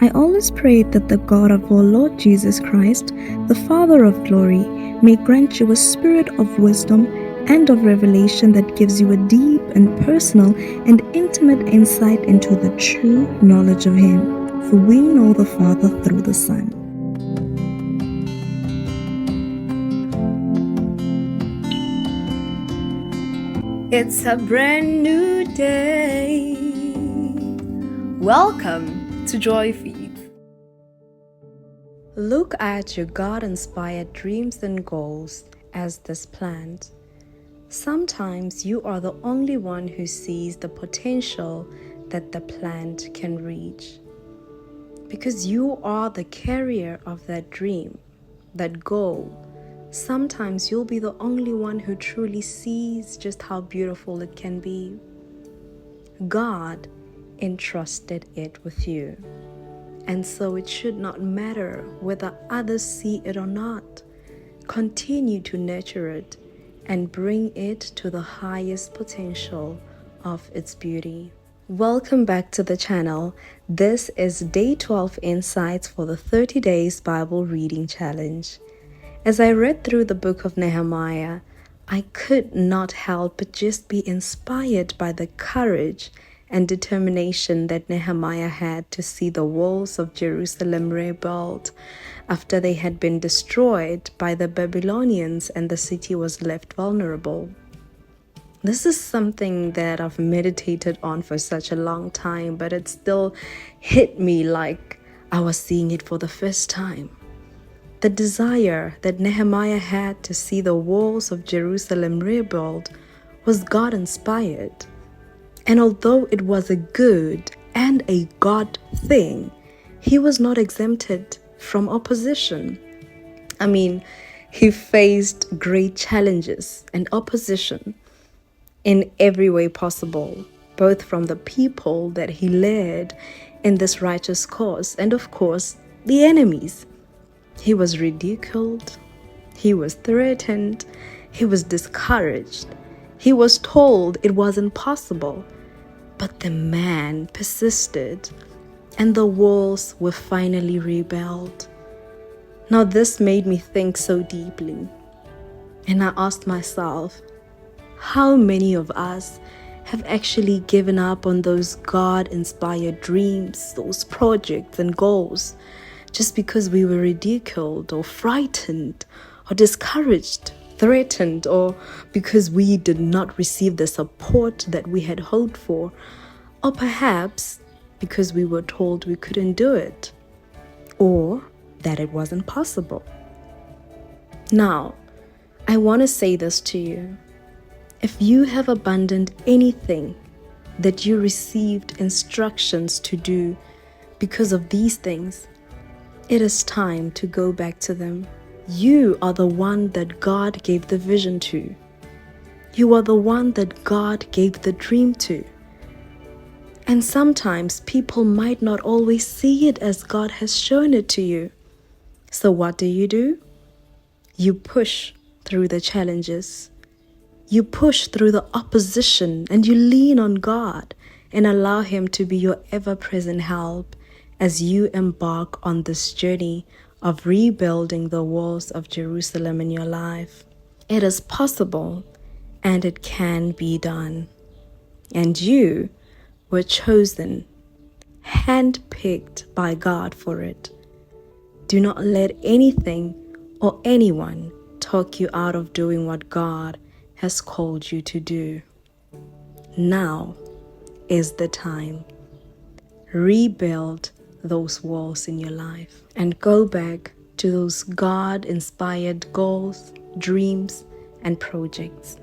I always pray that the God of our Lord Jesus Christ, the Father of glory, may grant you a spirit of wisdom and of revelation that gives you a deep and personal and intimate insight into the true knowledge of Him. For we know the Father through the Son. It's a brand new day. Welcome to Joy Feed. Look at your God-inspired dreams and goals as this plant. Sometimes you are the only one who sees the potential that the plant can reach. Because you are the carrier of that dream, that goal. Sometimes you'll be the only one who truly sees just how beautiful it can be. God entrusted it with you. And so it should not matter whether others see it or not. Continue to nurture it and bring it to the highest potential of its beauty. Welcome back to the channel. This is Day 12 Insights for the 30 Days Bible Reading Challenge. As I read through the book of Nehemiah, I could not help but just be inspired by the courage and determination that Nehemiah had to see the walls of Jerusalem rebuilt after they had been destroyed by the Babylonians and the city was left vulnerable. This is something that I've meditated on for such a long time, but it still hit me like I was seeing it for the first time. The desire that Nehemiah had to see the walls of Jerusalem rebuilt was God-inspired. And although it was a good and a God thing, he was not exempted from opposition. He faced great challenges and opposition in every way possible, both from the people that he led in this righteous cause and, of course, the enemies. He was ridiculed, he was threatened, he was discouraged, he was told it wasn't possible. But the man persisted, and the walls were finally rebuilt. Now this made me think so deeply, and I asked myself, how many of us have actually given up on those God-inspired dreams, those projects and goals, just because we were ridiculed or frightened or discouraged, threatened, or because we did not receive the support that we had hoped for, or perhaps because we were told we couldn't do it, or that it wasn't possible. Now, I want to say this to you. If you have abandoned anything that you received instructions to do because of these things, it is time to go back to them. You are the one that God gave the vision to. You are the one that God gave the dream to. And sometimes people might not always see it as God has shown it to you. So what do? You push through the challenges. You push through the opposition and you lean on God and allow Him to be your ever-present help as you embark on this journey of rebuilding the walls of Jerusalem in your life. It is possible and it can be done. And you were chosen, handpicked by God for it. Do not let anything or anyone talk you out of doing what God has called you to do. Now is the time. Rebuild those walls in your life and go back to those God-inspired goals, dreams, and projects.